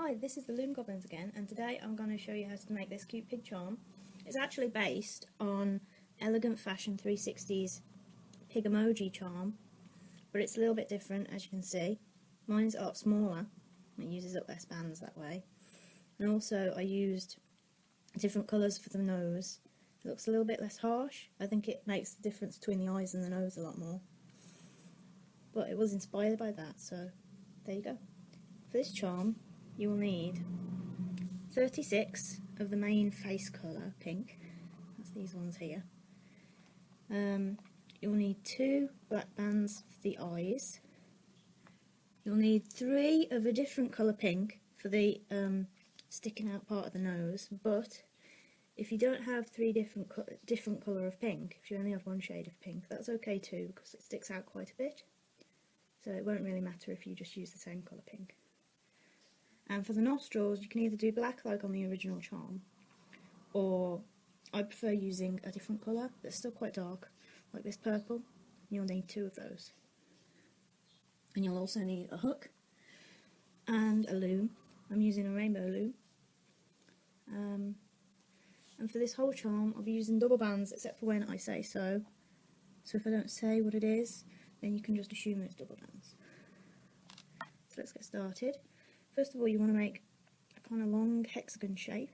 Hi, this is the Loom Goblins again, and today I'm going to show you how to make this cute pig charm. It's actually based on Elegant Fashion 360's Pig Emoji charm, but it's a little bit different, as you can see. Mine's a lot smaller, it uses up less bands that way. And also I used different colours for the nose. It looks a little bit less harsh. I think it makes the difference between the eyes and the nose a lot more. But it was inspired by that, so there you go. For this charm, you will need 36 of the main face colour, pink. That's these ones here. You'll need 2 black bands for the eyes. You'll need 3 of a different colour pink for the sticking out part of the nose, but if you don't have 3 different colour of pink, if you only have 1 shade of pink, that's okay too, because it sticks out quite a bit. So it won't really matter if you just use the same colour pink. And for the nostrils, you can either do black like on the original charm, or I prefer using a different colour that's still quite dark, like this purple. You'll need 2 of those. And you'll also need a hook and a loom. I'm using a rainbow loom. And for this whole charm, I'll be using double bands, except for when I say so. So if I don't say what it is, then you can just assume it's double bands. So let's get started. First of all, you want to make a kind of long hexagon shape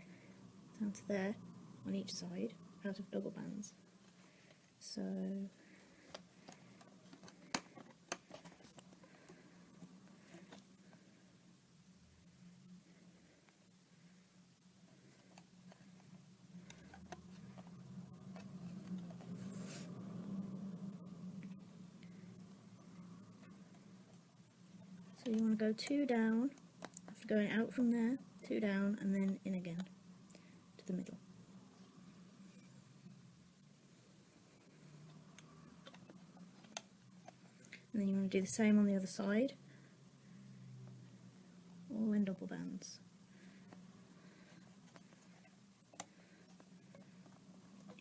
down to there on each side out of double bands. So you want to go 2 down, after going out from there, 2 down, and then in again to the middle. And then you want to do the same on the other side, all in double bands.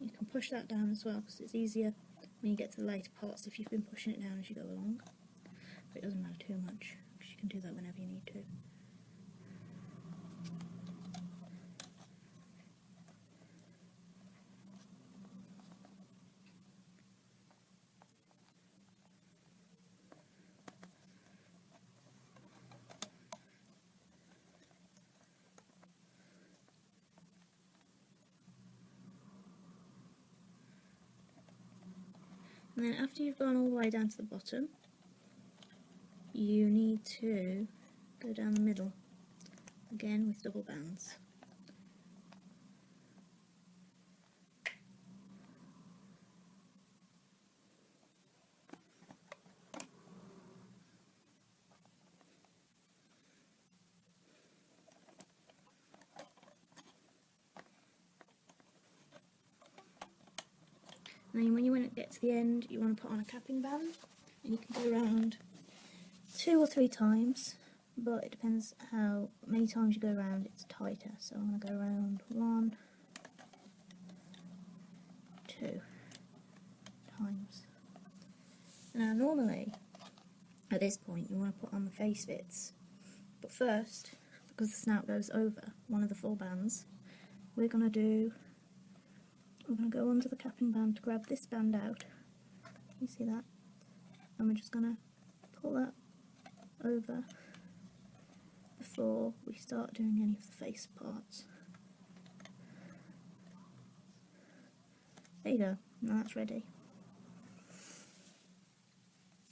You can push that down as well, because it's easier when you get to the later parts if you've been pushing it down as you go along. But it doesn't matter too much, because you can do that whenever you need to. And then after you've gone all the way down to the bottom, you need to go down the middle, again with double bands. And then when you get to the end, you want to put on a capping band, and you can go around 2 or 3 times, but it depends how many times you go around, it's tighter. So I'm going to go around 1, 2 times. Now normally, at this point, you want to put on the face bits, but first, because the snout goes over one of the 4 bands, we're going to go under the capping band to grab this band out. You see that? And we're just going to pull that over before we start doing any of the face parts. There you go, now that's ready.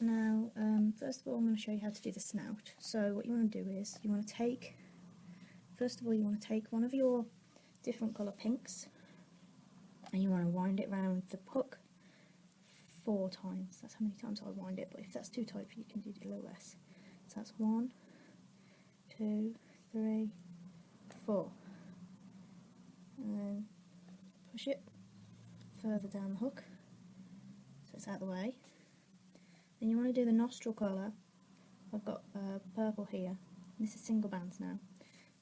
Now, first of all, I'm going to show you how to do the snout. So what you want to do is, you want to take, first of all, you want to take one of your different colour pinks, and you want to wind it round the hook 4 times. That's how many times I wind it, but if that's too tight for you, you can do it a little less. So that's 1, 2, 3, 4. And then push it further down the hook, so it's out of the way. Then you want to do the nostril colour. I've got purple here. This is single bands now.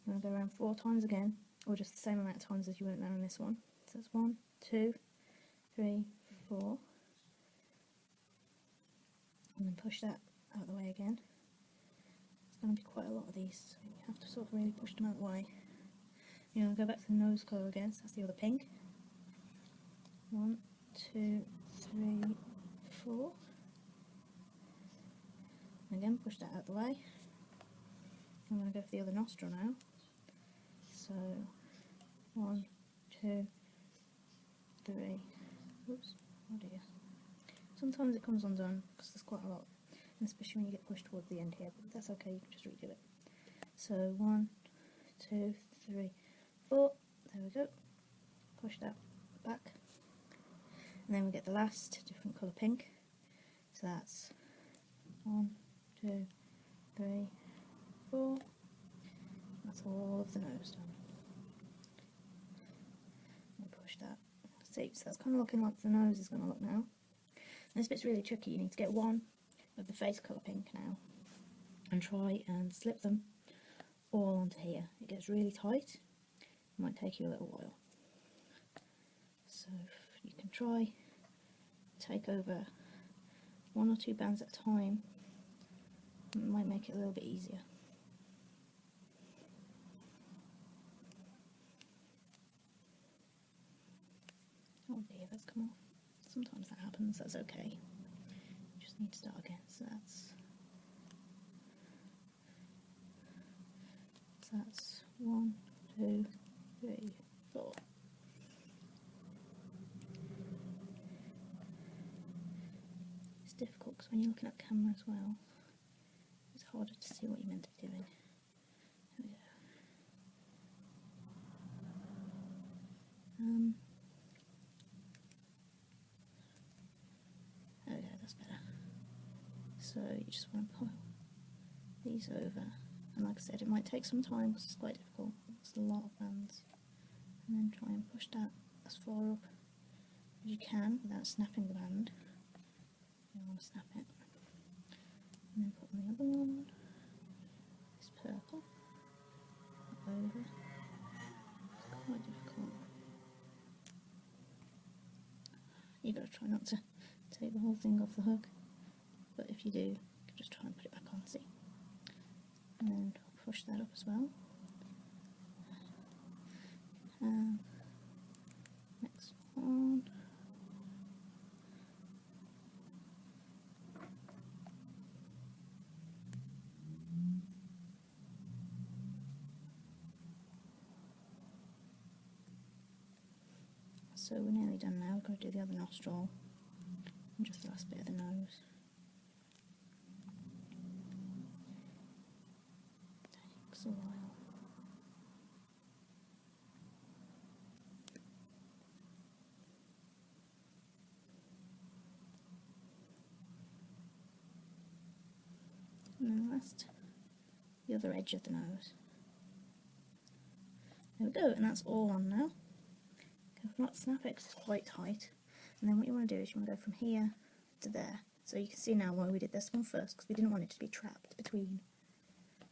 You want to go around 4 times again, or just the same amount of times as you went around this one. So that's 1, 2, 3, 4. And then push that out of the way again. going to be quite a lot of these, so you have to sort of really push them out of the way. You're going to go back to the nose colour again, so that's the other pink. 1, 2, 3, 4. And again, push that out of the way. I'm going to go for the other nostril now. So 1, 2, 3. Oops, oh dear. Sometimes it comes undone because there's quite a lot, and especially when you get pushed towards the end here, but that's okay, you can just redo it. So 1, 2, 3, 4, there we go. Push that back. And then we get the last different colour pink. So that's 1, 2, 3, 4. That's all of the nose done. And push that. See, so that's kind of looking like the nose is going to look now. And this bit's really tricky. You need to get one of the face colour pink now and try and slip them all onto here. It gets really tight. It might take you a little while. So you can try take over 1 or 2 bands at a time. It might make it a little bit easier. Oh dear, that's come off. Sometimes that happens, that's okay. You just need to start again. So that's 1, 2, 3, 4. It's difficult because when you're looking at the camera as well, it's harder to see what you're meant to be doing. There we go. There we go, that's better. So you just want to pull these over, and like I said, it might take some time because it's quite difficult. It's a lot of bands. And then try and push that as far up as you can without snapping the band. You don't want to snap it. And then put on the other one, this purple, over. It's quite difficult. You've got to try not to take the whole thing off the hook, but if you do, you can just try and put it back on, see. And then push that up as well. Next one. So we're nearly done now. We're going to do the other nostril and just the last bit of the nose. Takes a while. And then last, the other edge of the nose. There we go, and that's all on now. Careful not to snap it because it's quite tight. And then what you want to do is you want to go from here to there. So you can see now why we did this one first, because we didn't want it to be trapped between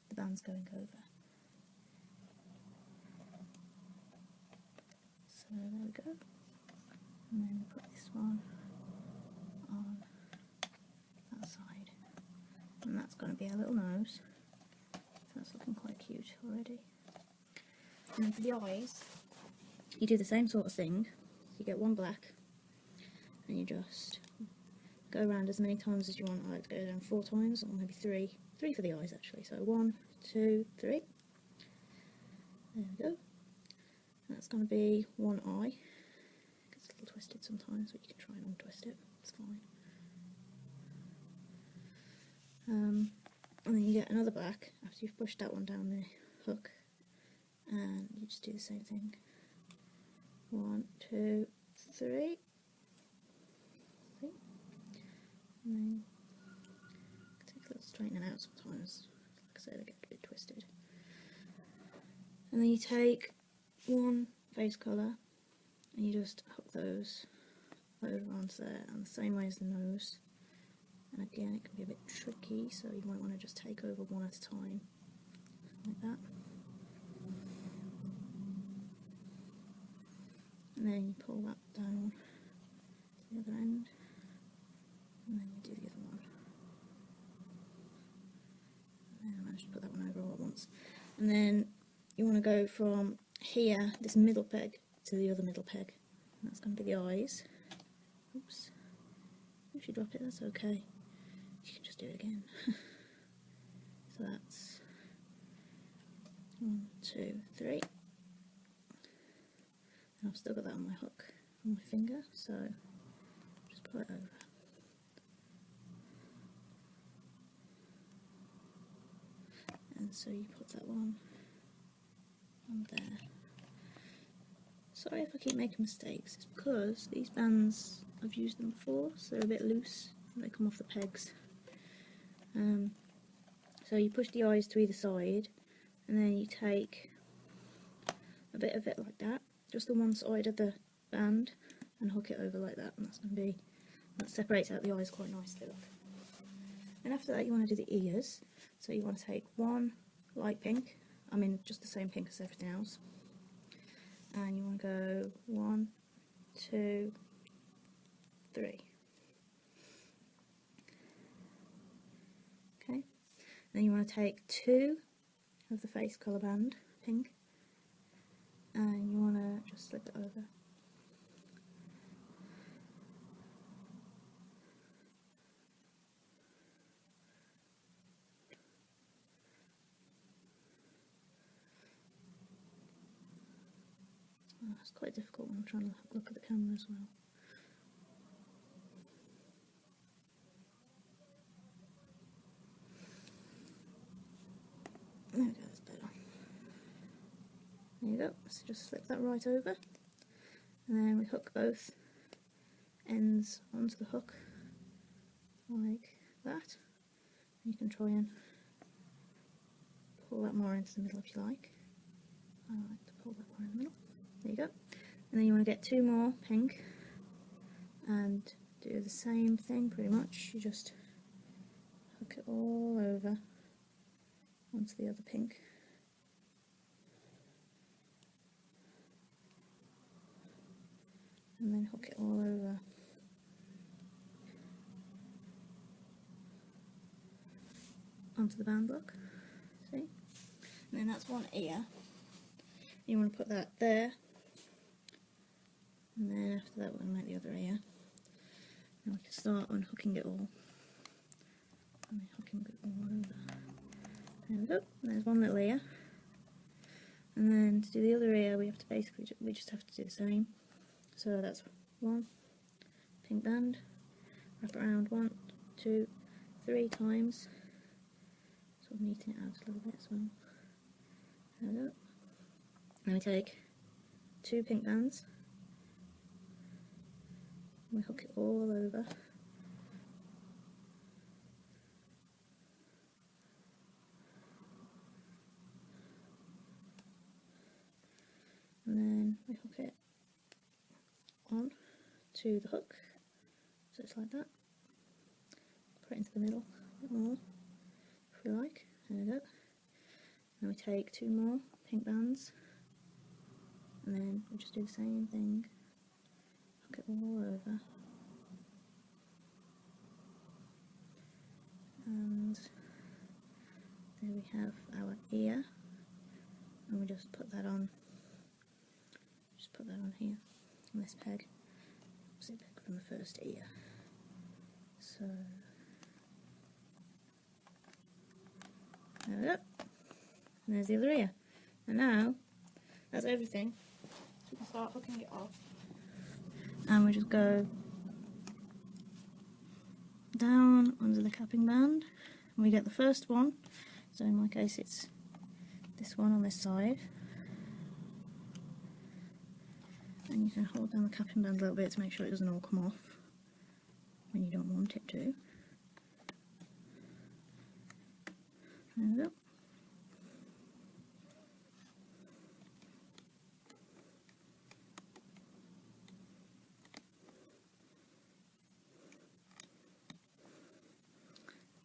the bands going over. So there we go. And then put this one on that side. And that's going to be our little nose. So that's looking quite cute already. And then for the eyes, you do the same sort of thing. You get one black and you just go around as many times as you want. I like to go down 4 times, or maybe 3. 3 for the eyes actually. So 1, 2, 3. There we go. That's going to be one eye. It gets a little twisted sometimes, but you can try and untwist it. It's fine. And then you get another black after you've pushed that one down the hook, and you just do the same thing. 1, 2, 3. See? And then take a little straightening out sometimes. Like I say, they get a bit twisted. And then you take one face colour and you just hook those over onto there, and the same way as the nose. And again, it can be a bit tricky, so you might want to just take over one at a time, like that. And then you pull that down to the other end, and then you do the other one. And then I managed to put And then you want to go from here, this middle peg, to the other middle peg. And that's going to be the eyes. Oops. If you drop it, that's okay. You can just do it again. So that's 1, 2, 3. And I've still got that on my hook on my finger, so just pull it over. And so you put that one on there. Sorry if I keep making mistakes, it's because these bands, I've used them before, so they're a bit loose, they come off the pegs. So you push the eyes to either side, and then you take a bit of it like that, just the one side of the band, and hook it over like that, and that's going to be, that separates out the eyes quite nicely. Look. And after that you want to do the ears, so you want to take one light pink, I mean just the same pink as everything else, and you want to go 1, 2, 3. Okay, then you want to take 2 of the face colour band, pink, and you want to just slip it over. Oh, it's quite difficult when I'm trying to look at the camera as well. There we go, that's better. There you go, so just slip that right over, and then we hook both ends onto the hook like that. You can try and pull that more into the middle if you like. I like to pull that more in the middle. There you go. And then you want to get 2 more pink and do the same thing pretty much. You just hook it all over onto the other pink. And then hook it all over onto the band block. See? And then that's one ear. You want to put that there. And then after that we're going to make the other ear. And we can start unhooking it all. And then hooking it all over. There we go. There's one little ear. And then to do the other ear we have to basically, we just have to do the same. So that's 1 pink band, wrap it around 1, 2, 3 times, sort of neaten it out a little bit as well. There we go. Then we take 2 pink bands, and we hook it all over. And then we hook it on to the hook, so it's like that. Put it into the middle a bit more if we like. There we go. Then we take 2 more pink bands, and then we just do the same thing, hook it all over, and there we have our ear, and we just put that on. Just put that on here. This peg, opposite peg from the first ear. So there we go. And there's the other ear. And now that's everything. So we can start hooking it off. And we just go down under the capping band. And we get the first one. So in my case it's this one on this side. And you can hold down the capping band a little bit to make sure it doesn't all come off when you don't want it to. There we go.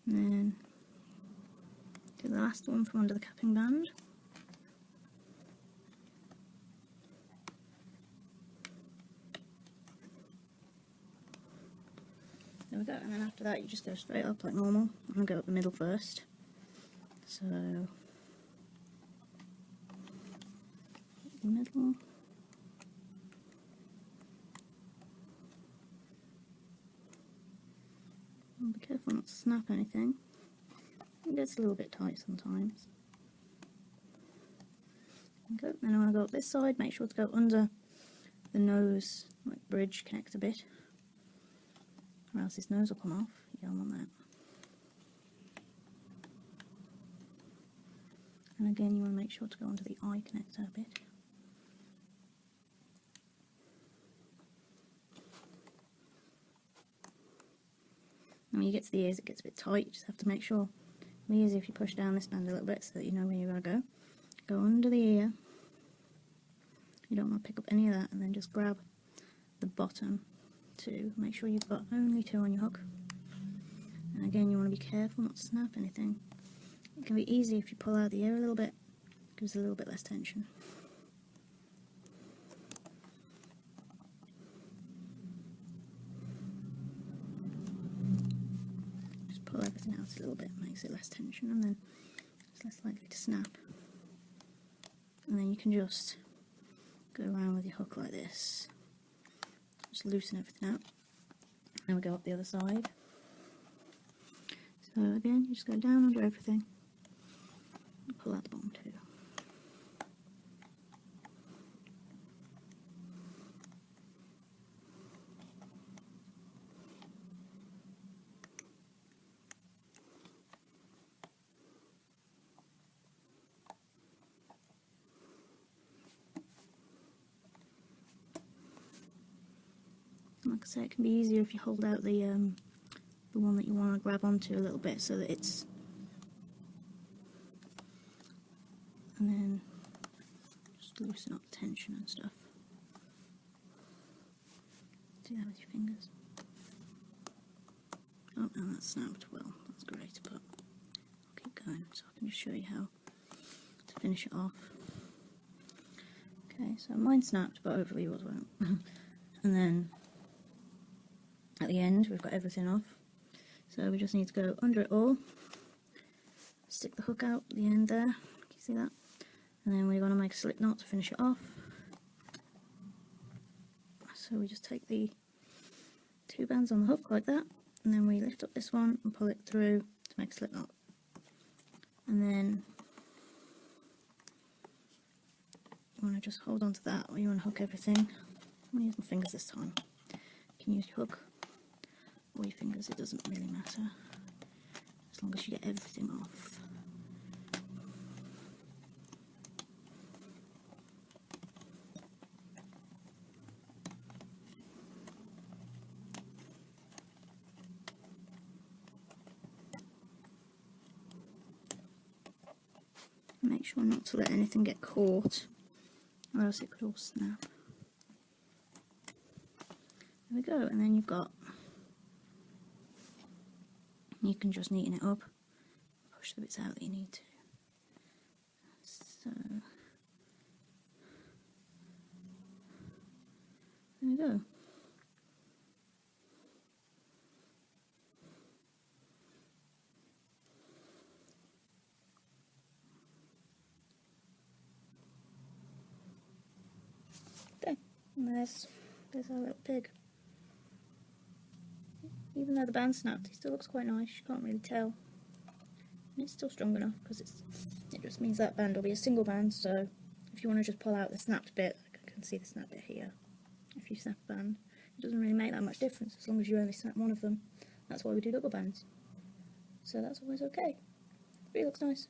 And then do the last one from under the capping band. There we go, and then after that you just go straight up like normal. I'm going to go up the middle first. So the middle. And be careful not to snap anything. It gets a little bit tight sometimes. Okay, then I want to go up this side, make sure to go under the nose, like bridge connect a bit, or else his nose will come off. You don't want that. And again, you want to make sure to go onto the eye connector a bit. And when you get to the ears, it gets a bit tight. You just have to make sure. The ears, if you push down this band a little bit so that you know where you're going to go. Go under the ear. You don't want to pick up any of that, and then just grab the bottom two. Make sure you've got only two on your hook. And again, you want to be careful not to snap anything. It can be easy if you pull out the ear a little bit. It gives a little bit less tension. Just pull everything out a little bit, makes it less tension, and then it's less likely to snap. And then you can just go around with your hook like this. Just loosen everything out. Then we go up the other side. So again, you just go down under everything. And pull out the bottom too. Like I say, it can be easier if you hold out the one that you want to grab onto a little bit so that it's, and then just loosen up the tension and stuff. Do that with your fingers. Oh, and that snapped well, that's great, but I'll keep going so I can just show you how to finish it off. Okay, so mine snapped, but hopefully yours won't. And then at the end, we've got everything off, so we just need to go under it all, stick the hook out at the end there, can you see that? And then we're going to make a slip knot to finish it off. So we just take the two bands on the hook like that, and then we lift up this one and pull it through to make a slip knot. And then you want to just hold on to that, or you want to hook everything. I'm going to use my fingers this time. You can use your hook or your fingers, it doesn't really matter, as long as you get everything off. Make sure not to let anything get caught, or else it could all snap. There we go, and then you can just neaten it up, push the bits out that you need to. So there we go. Okay, and there's our little pig. Even though the band snapped, he still looks quite nice. You can't really tell. And it's still strong enough because it just means that band will be a single band. So if you want to just pull out the snapped bit, I can see the snap bit here. If you snap a band, it doesn't really make that much difference as long as you only snap one of them. That's why we do double bands. So that's always okay. It really looks nice.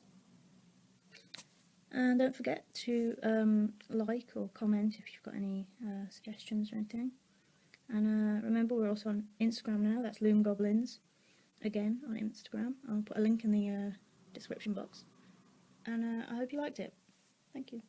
And don't forget to like or comment if you've got any suggestions or anything. And remember, we're also on Instagram now, that's Loom Goblins, again on Instagram. I'll put a link in the description box. And I hope you liked it. Thank you.